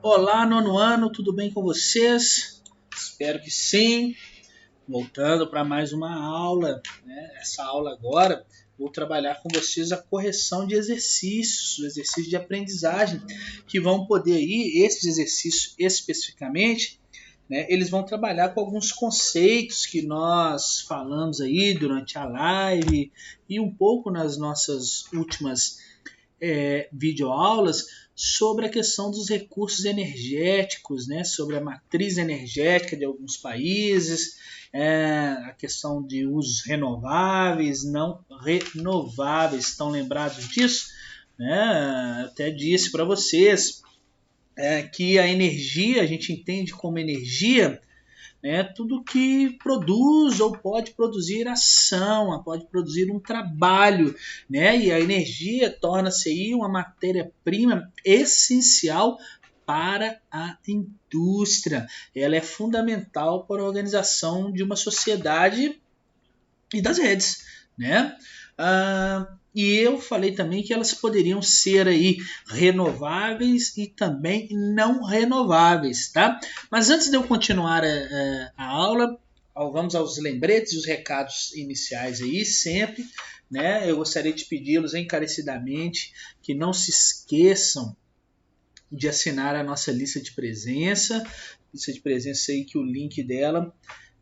Olá, nono ano, tudo bem com vocês? Espero que sim. Voltando para mais uma aula, né? Essa aula agora vou trabalhar com vocês a correção de exercícios de aprendizagem, que vão poder aí, esses exercícios especificamente, né? Eles vão trabalhar com alguns conceitos que nós falamos aí durante a live e um pouco nas nossas últimas videoaulas sobre a questão dos recursos energéticos, né, sobre a matriz energética de alguns países, a questão de usos renováveis, não renováveis. Estão lembrados disso? Né? Até disse para vocês que a energia, a gente entende como energia, né, tudo que produz ou pode produzir ação, pode produzir um trabalho, né, e a energia torna-se aí uma matéria-prima essencial para a indústria. Ela é fundamental para a organização de uma sociedade e das redes, né? E eu falei também que elas poderiam ser aí renováveis e também não renováveis, tá? Mas antes de eu continuar a aula, vamos aos lembretes e os recados iniciais aí, sempre, né? Eu gostaria de pedi-los encarecidamente que não se esqueçam de assinar a nossa lista de presença aí que o link dela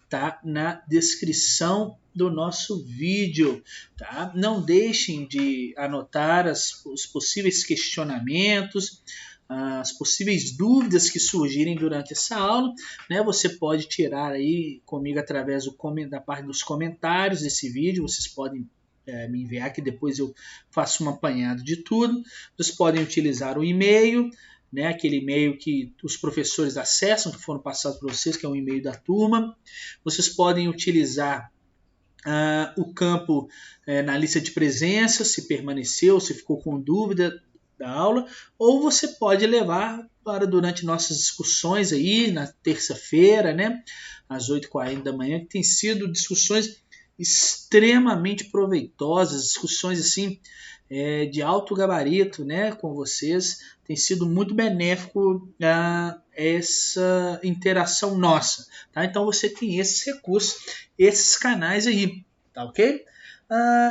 tá na descrição do nosso vídeo, tá? Não deixem de anotar os possíveis questionamentos, as possíveis dúvidas que surgirem durante essa aula, né? Você pode tirar aí comigo através da parte dos comentários desse vídeo, vocês podem me enviar que depois eu faço um apanhado de tudo. Vocês podem utilizar o e-mail, né, aquele e-mail que os professores acessam, que foram passados para vocês, que é um e-mail da turma. Vocês podem utilizar o campo na lista de presença, se permaneceu, se ficou com dúvida da aula, ou você pode levar para durante nossas discussões aí na terça-feira, né, às 8h40 da manhã, que tem sido discussões extremamente proveitosas, discussões assim de alto gabarito, né, com vocês. Tem sido muito benéfico essa interação nossa, tá? Então você tem esses recursos, esses canais aí, tá ok?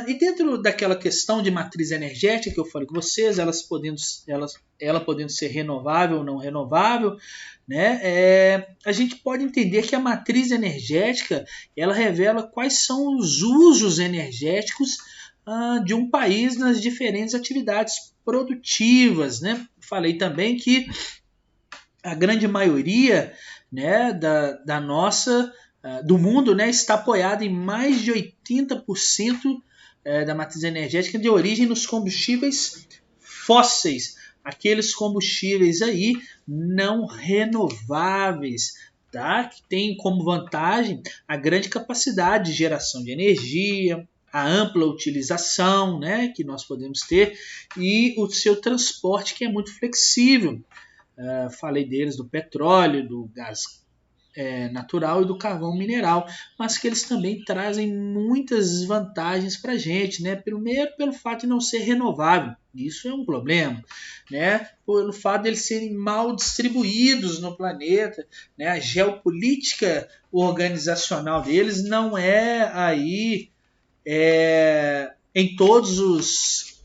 E dentro daquela questão de matriz energética que eu falei com vocês, ela podendo ser renovável ou não renovável, né? A gente pode entender que a matriz energética ela revela quais são os usos energéticos de um país nas diferentes atividades produtivas, né? Falei também que a grande maioria, né, da nossa do mundo, né, está apoiada em mais de 80% da matriz energética de origem nos combustíveis fósseis, aqueles combustíveis aí não renováveis, tá? Que tem como vantagem a grande capacidade de geração de energia, a ampla utilização, né, que nós podemos ter, e o seu transporte, que é muito flexível. Falei deles do petróleo, do gás natural e do carvão mineral, mas que eles também trazem muitas vantagens para a gente, né? Primeiro, pelo fato de não ser renovável, isso é um problema, né? Pelo fato de eles serem mal distribuídos no planeta, né? A geopolítica organizacional deles não é aí em todos os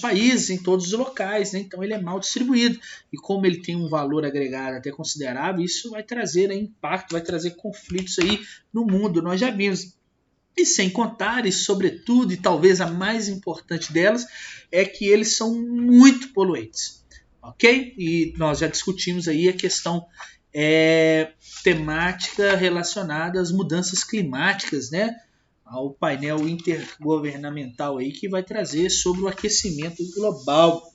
países, em todos os locais, né? Então ele é mal distribuído. E como ele tem um valor agregado até considerável, isso vai trazer impacto, vai trazer conflitos aí no mundo, nós já vimos. E sem contar, e sobretudo, e talvez a mais importante delas, é que eles são muito poluentes. Ok? E nós já discutimos aí a questão temática relacionada às mudanças climáticas, né? Ao painel intergovernamental aí que vai trazer sobre o aquecimento global.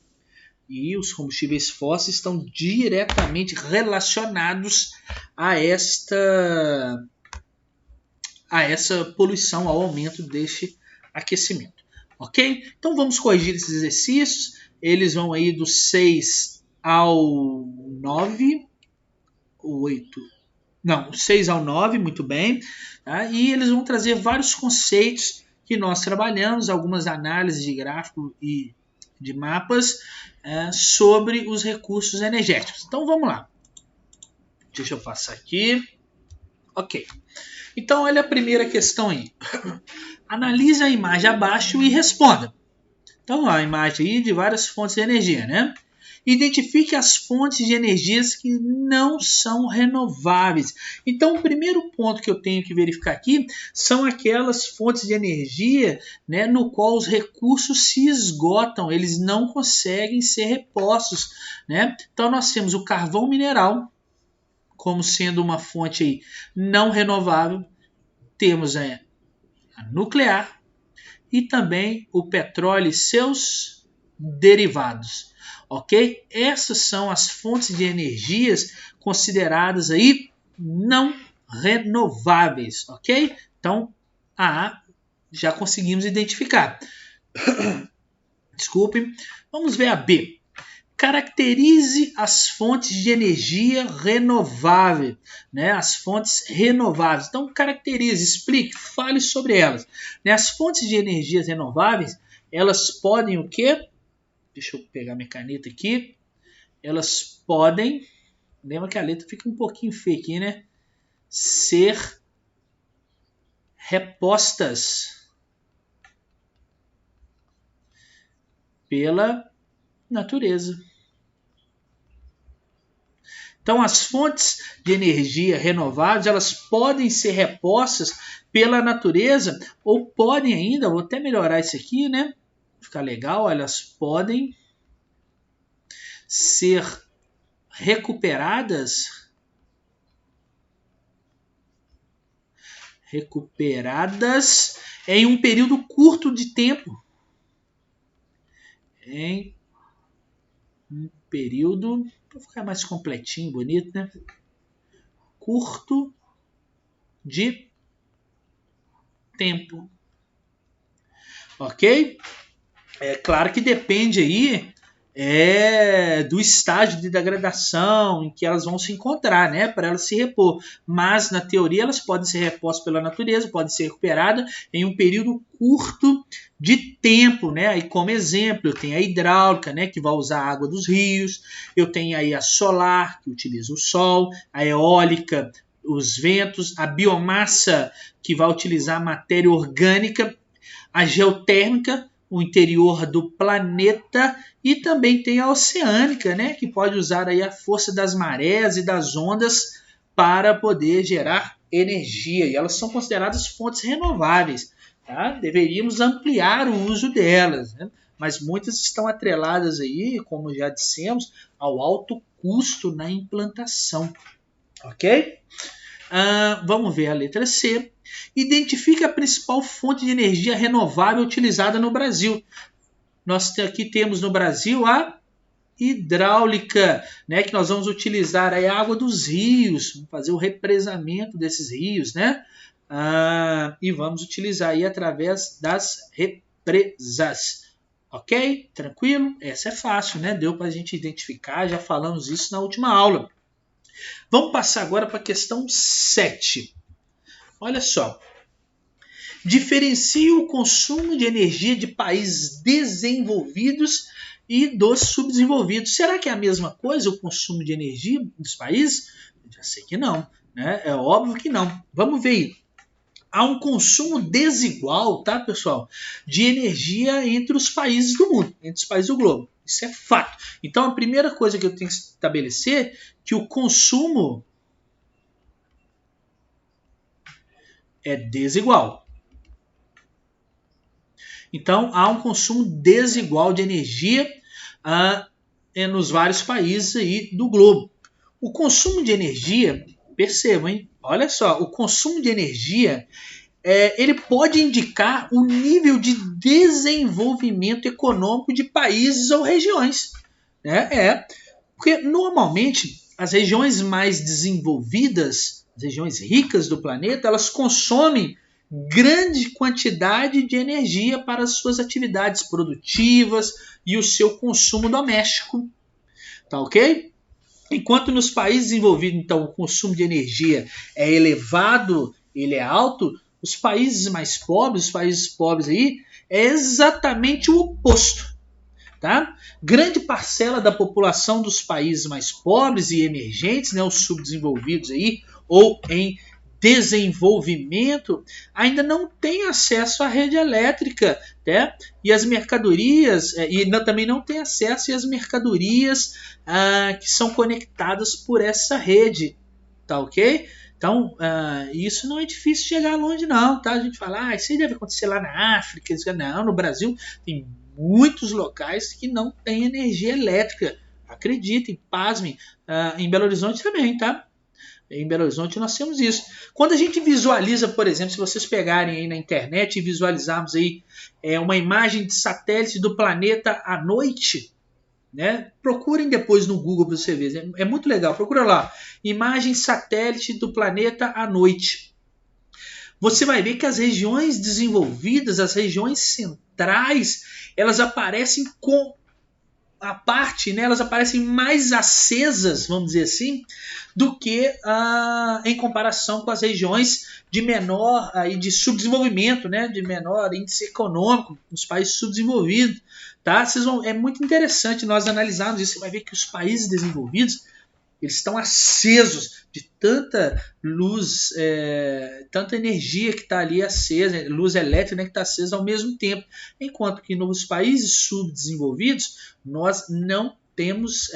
E os combustíveis fósseis estão diretamente relacionados a essa poluição, ao aumento deste aquecimento. Ok? Então vamos corrigir esses exercícios. Eles vão aí do 6 ao 9, 8, não, 6 ao 9, muito bem. Tá? E eles vão trazer vários conceitos que nós trabalhamos, algumas análises de gráfico e de mapas sobre os recursos energéticos. Então vamos lá. Deixa eu passar aqui. Ok. Então olha a primeira questão aí. Analise a imagem abaixo e responda. Então a imagem aí de várias fontes de energia, né? Identifique as fontes de energias que não são renováveis. Então, o primeiro ponto que eu tenho que verificar aqui são aquelas fontes de energia, né, no qual os recursos se esgotam, eles não conseguem ser repostos, né? Então, nós temos o carvão mineral como sendo uma fonte aí não renovável, temos a nuclear e também o petróleo e seus derivados. Ok? Essas são as fontes de energias consideradas aí não renováveis, ok? Então, A já conseguimos identificar. Desculpe. Vamos ver a B. Caracterize as fontes de energia renovável, né? As fontes renováveis. Então, caracterize, explique, fale sobre elas. Né? As fontes de energias renováveis, elas podem o quê? Deixa eu pegar minha caneta aqui. Elas podem, lembra que a letra fica um pouquinho feia aqui, né? Ser repostas pela natureza. Então, as fontes de energia renováveis, elas podem ser repostas pela natureza ou podem ainda, vou até melhorar isso aqui, né? Ficar legal, elas podem ser recuperadas em um período curto de tempo. Em um período, para ficar mais completinho, bonito, né? Curto de tempo. Ok? É claro que depende aí do estágio de degradação em que elas vão se encontrar, né, para elas se repor. Mas, na teoria, elas podem ser repostas pela natureza, podem ser recuperadas em um período curto de tempo, né? Aí, como exemplo, eu tenho a hidráulica, né, que vai usar a água dos rios, eu tenho aí a solar, que utiliza o sol, a eólica, os ventos, a biomassa, que vai utilizar a matéria orgânica, a geotérmica, o interior do planeta, e também tem a oceânica, né, que pode usar aí a força das marés e das ondas para poder gerar energia. E elas são consideradas fontes renováveis. Tá? Deveríamos ampliar o uso delas, né? Mas muitas estão atreladas aí, como já dissemos, ao alto custo na implantação. Ok? Vamos ver a letra C. Identifique a principal fonte de energia renovável utilizada no Brasil. Nós aqui temos no Brasil a hidráulica, né, que nós vamos utilizar aí a água dos rios, vamos fazer o represamento desses rios, né? E vamos utilizar aí através das represas. Ok? Tranquilo? Essa é fácil, né? Deu para a gente identificar, já falamos isso na última aula. Vamos passar agora para a questão 7. Olha só. Diferencie o consumo de energia de países desenvolvidos e dos subdesenvolvidos. Será que é a mesma coisa o consumo de energia dos países? Já sei que não, né? É óbvio que não. Vamos ver aí. Há um consumo desigual, tá, pessoal, de energia entre os países do mundo, entre os países do globo. Isso é fato. Então, a primeira coisa que eu tenho que estabelecer é que o consumo é desigual. Então, há um consumo desigual de energia nos vários países aí do globo. O consumo de energia, percebam, hein? Olha só, o consumo de energia ele pode indicar o nível de desenvolvimento econômico de países ou regiões. Né? Porque, normalmente, as regiões mais desenvolvidas, as regiões ricas do planeta, elas consomem grande quantidade de energia para as suas atividades produtivas e o seu consumo doméstico. Tá ok? Enquanto nos países desenvolvidos, então, o consumo de energia é elevado, ele é alto, os países mais pobres, os países pobres aí, é exatamente o oposto. tá? Grande parcela da população dos países mais pobres e emergentes, né, os subdesenvolvidos aí, ou em desenvolvimento, ainda não tem acesso à rede elétrica, né? E as mercadorias, também não tem acesso às mercadorias que são conectadas por essa rede, tá ok? Então, isso não é difícil chegar longe não, tá? A gente fala, isso aí deve acontecer lá na África. Não, no Brasil tem muitos locais que não tem energia elétrica. Acreditem, pasmem. Em Belo Horizonte também, tá? Em Belo Horizonte nós temos isso. Quando a gente visualiza, por exemplo, se vocês pegarem aí na internet e visualizarmos aí uma imagem de satélite do planeta à noite, né? Procurem depois no Google para você ver. É muito legal. Procura lá. Imagem satélite do planeta à noite. Você vai ver que as regiões desenvolvidas, as regiões centrais, elas aparecem com a parte, né, elas aparecem mais acesas, vamos dizer assim, do que em comparação com as regiões de menor de subdesenvolvimento, né, de menor índice econômico, os países subdesenvolvidos. Tá? É muito interessante nós analisarmos isso. Você vai ver que os países desenvolvidos eles estão acesos de tanta luz, tanta energia que está ali acesa, luz elétrica, né, que está acesa ao mesmo tempo. Enquanto que nos países subdesenvolvidos nós não temos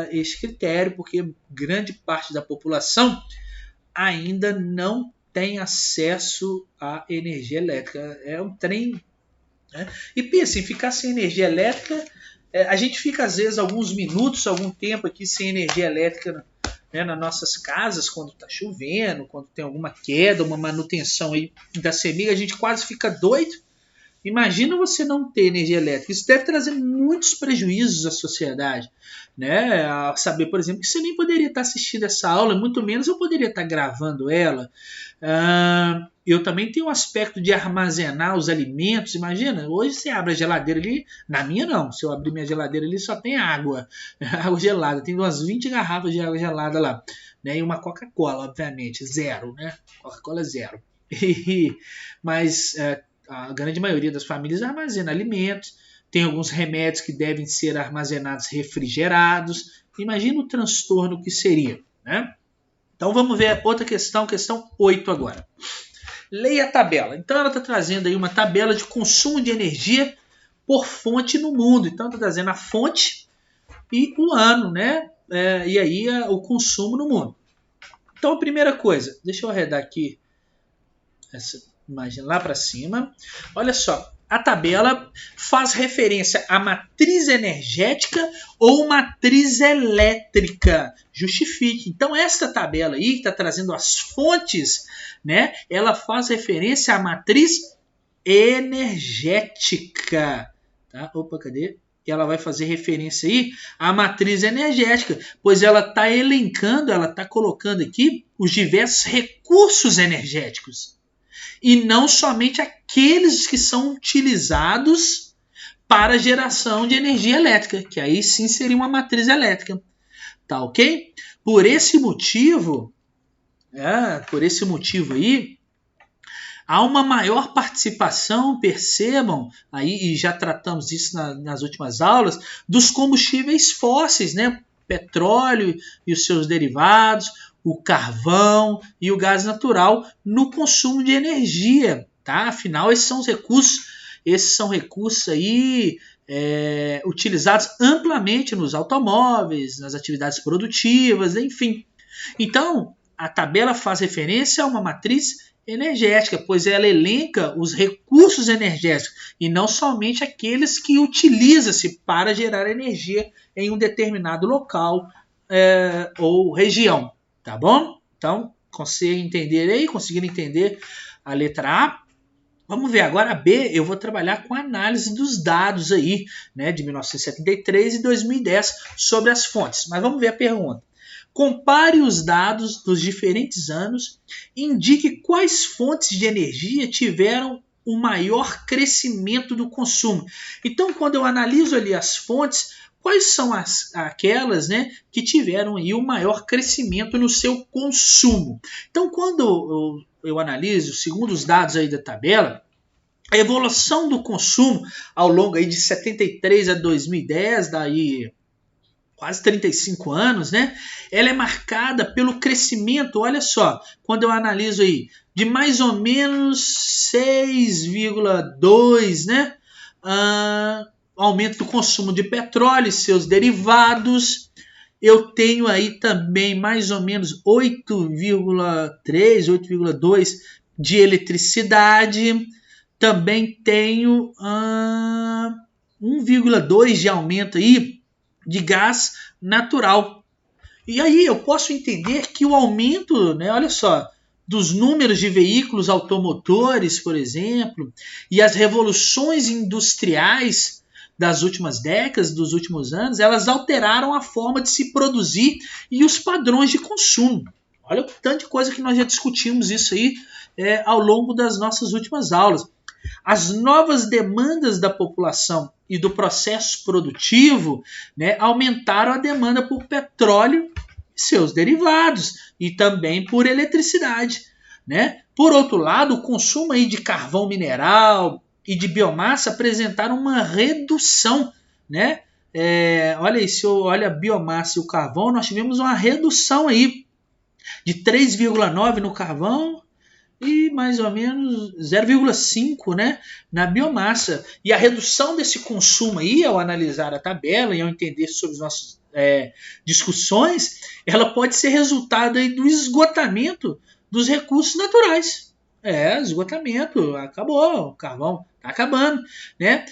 este critério, porque grande parte da população ainda não tem acesso à energia elétrica. É um trem. Né? E pensa, em ficar sem energia elétrica, a gente fica às vezes alguns minutos, algum tempo aqui sem energia elétrica, né, nas nossas casas, quando está chovendo, quando tem alguma queda, uma manutenção aí da CEMIG, a gente quase fica doido. Imagina você não ter energia elétrica. Isso deve trazer muitos prejuízos à sociedade. Né? A saber, por exemplo, que você nem poderia estar assistindo essa aula, muito menos eu poderia estar gravando ela. Eu também tenho um aspecto de armazenar os alimentos. Imagina, hoje você abre a geladeira ali, na minha não, se eu abrir minha geladeira ali só tem água, água gelada, tem umas 20 garrafas de água gelada lá, né? E uma Coca-Cola, obviamente, zero, né? Coca-Cola zero. Mas a grande maioria das famílias armazena alimentos, tem alguns remédios que devem ser armazenados refrigerados. Imagina o transtorno que seria, né? Então vamos ver outra questão 8 agora. Leia a tabela. Então ela está trazendo aí uma tabela de consumo de energia por fonte no mundo. Então está trazendo a fonte e o ano, né? E aí o consumo no mundo. Então a primeira coisa, deixa eu arredar aqui essa imagem lá para cima. Olha só, a tabela faz referência à matriz energética ou matriz elétrica. Justifique. Então, esta tabela aí, que está trazendo as fontes, né, ela faz referência à matriz energética. Tá? Opa, cadê? Ela vai fazer referência aí à matriz energética, pois ela está elencando, ela está colocando aqui os diversos recursos energéticos. E não somente aqueles que são utilizados para aí de energia elétrica, que aí sim seria uma matriz elétrica. Tá ok? Por esse motivo aí, há uma maior participação, percebam, aí, e já tratamos isso nas últimas aulas, dos combustíveis fósseis, né? Petróleo e os seus derivados, o carvão e o gás natural no consumo de energia, tá? Afinal, esses são recursos aí utilizados amplamente nos automóveis, nas atividades produtivas, enfim. Então, a tabela faz referência a uma matriz energética, pois ela elenca os recursos energéticos e não somente aqueles que utiliza-se para gerar energia em um determinado local ou região. Tá bom? Então, conseguiram entender a letra A? Vamos ver agora a B. Eu vou trabalhar com a análise dos dados aí, né, de 1973 e 2010 sobre as fontes. Mas vamos ver a pergunta. Compare os dados dos diferentes anos e indique quais fontes de energia tiveram o maior crescimento do consumo. Então, quando eu analiso ali as fontes, quais são aquelas, né, que tiveram aí o maior crescimento no seu consumo? Então, quando eu analiso, segundo os dados aí da tabela, A evolução do consumo ao longo aí de 73 a 2010, daí quase 35 anos, né? Ela é marcada pelo crescimento, olha só, quando eu analiso aí, de mais ou menos 6,2, né? Aumento do consumo de petróleo e seus derivados. Eu tenho aí também mais ou menos 8,3, 8,2 de eletricidade. Também tenho 1,2 de aumento aí de gás natural. E aí eu posso entender que o aumento, né, olha só, dos números de veículos automotores, por exemplo, e as revoluções industriais das últimas décadas, dos últimos anos, elas alteraram a forma de se produzir e os padrões de consumo. Olha o tanto de coisa que nós já discutimos isso aí ao longo das nossas últimas aulas. As novas demandas da população e do processo produtivo, né, aumentaram a demanda por petróleo e seus derivados e também por eletricidade, né? Por outro lado, o consumo aí de carvão mineral e de biomassa apresentaram uma redução, né? Olha aí, se eu olho a biomassa e o carvão, nós tivemos uma redução aí de 3,9 no carvão e mais ou menos 0,5, né, na biomassa. E a redução desse consumo aí, ao analisar a tabela e ao entender sobre as nossas discussões, ela pode ser resultado aí do esgotamento dos recursos naturais. Esgotamento, acabou, o carvão está acabando, né?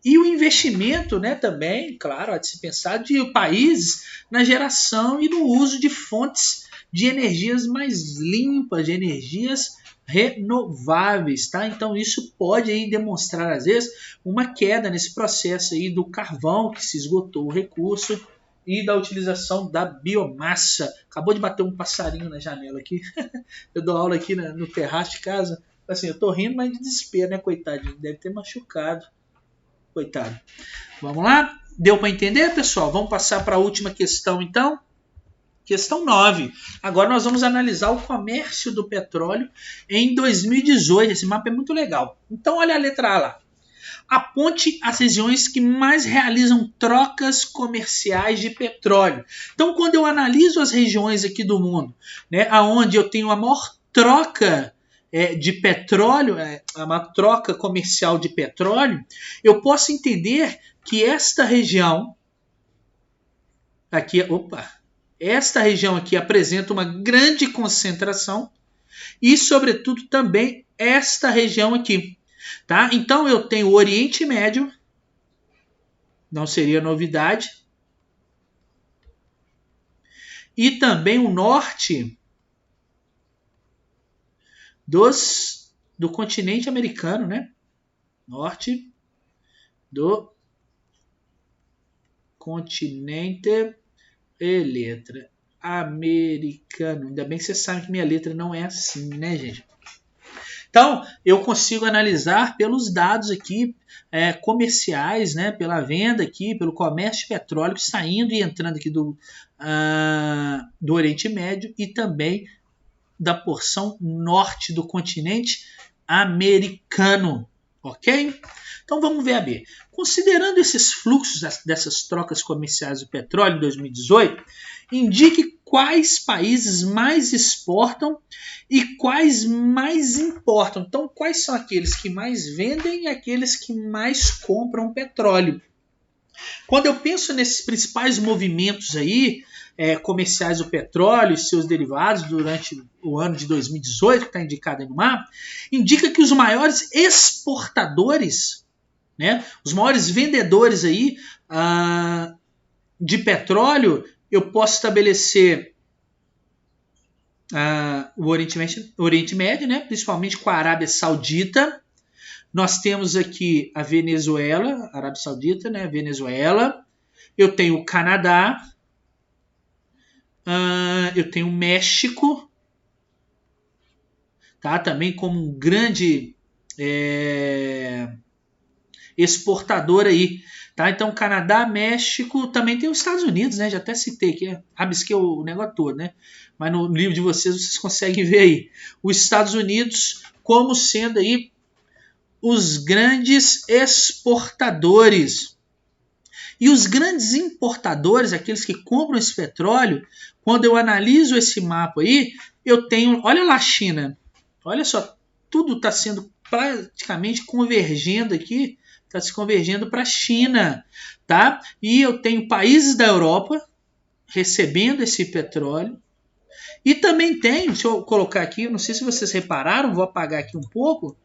E o investimento, né, também, claro, há de se pensar de países na geração e no uso de fontes de energias mais limpas, de energias renováveis, tá? Então isso pode aí demonstrar às vezes uma queda nesse processo aí do carvão, que se esgotou o recurso, e da utilização da biomassa. Acabou de bater um passarinho na janela aqui. Eu dou aula aqui no terraço de casa. Assim, eu tô rindo, mas de desespero, né, coitadinho? Deve ter machucado. Coitado. Vamos lá? Deu para entender, pessoal? Vamos passar para a última questão, então? Questão 9. Agora nós vamos analisar o comércio do petróleo em 2018. Esse mapa é muito legal. Então, olha a letra A lá. Aponte as regiões que mais realizam trocas comerciais de petróleo. Então, quando eu analiso as regiões aqui do mundo, né, onde eu tenho a maior troca de petróleo, a maior troca comercial de petróleo, eu posso entender que esta região aqui, esta região aqui apresenta uma grande concentração e, sobretudo, também esta região aqui. Tá? Então, eu tenho o Oriente Médio, não seria novidade, e também o norte do continente americano, né? Norte do continente e letra americano. Ainda bem que você sabe que minha letra não é assim, né, gente? Então, eu consigo analisar pelos dados aqui comerciais, né, pela venda aqui, pelo comércio de petróleo saindo e entrando aqui do Oriente Médio e também da porção norte do continente americano, ok? Então vamos ver a B. Considerando esses fluxos dessas trocas comerciais do petróleo em 2018, indique quais países mais exportam e quais mais importam. Então, quais são aqueles que mais vendem e aqueles que mais compram petróleo? Quando eu penso nesses principais movimentos aí, comerciais do petróleo e seus derivados durante o ano de 2018, que está indicado aí no mapa, indica que os maiores exportadores, né, os maiores vendedores aí, de petróleo, eu posso estabelecer o Oriente Médio, né, principalmente com a Arábia Saudita. Nós temos aqui a Venezuela, Arábia Saudita, né, Venezuela. Eu tenho o Canadá. Eu tenho o México, tá? Também como um grande exportador aí, tá? Então, Canadá, México, também tem os Estados Unidos, né? Já até citei aqui, rabisquei o negócio todo, né? Mas no livro de vocês conseguem ver aí os Estados Unidos como sendo aí os grandes exportadores. E os grandes importadores, aqueles que compram esse petróleo, quando eu analiso esse mapa aí, eu tenho, olha lá a China, olha só, tudo está sendo praticamente convergendo aqui, está se convergendo para a China, tá? E eu tenho países da Europa recebendo esse petróleo, e também tem, se eu colocar aqui, eu não sei se vocês repararam, vou apagar aqui um pouco,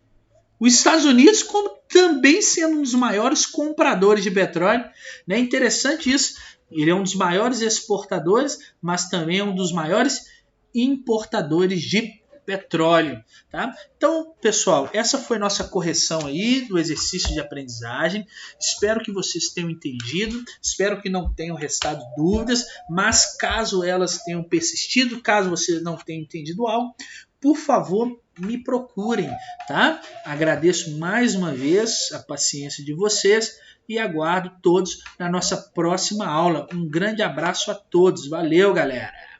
os Estados Unidos como também sendo um dos maiores compradores de petróleo. É interessante isso. Ele é um dos maiores exportadores, mas também é um dos maiores importadores de petróleo. Tá? Então, pessoal, essa foi nossa correção aí do exercício de aprendizagem. Espero que vocês tenham entendido. Espero que não tenham restado dúvidas. Mas caso elas tenham persistido, caso você não tenha entendido algo, por favor, me procurem, tá? Agradeço mais uma vez a paciência de vocês e aguardo todos na nossa próxima aula. Um grande abraço a todos. Valeu, galera!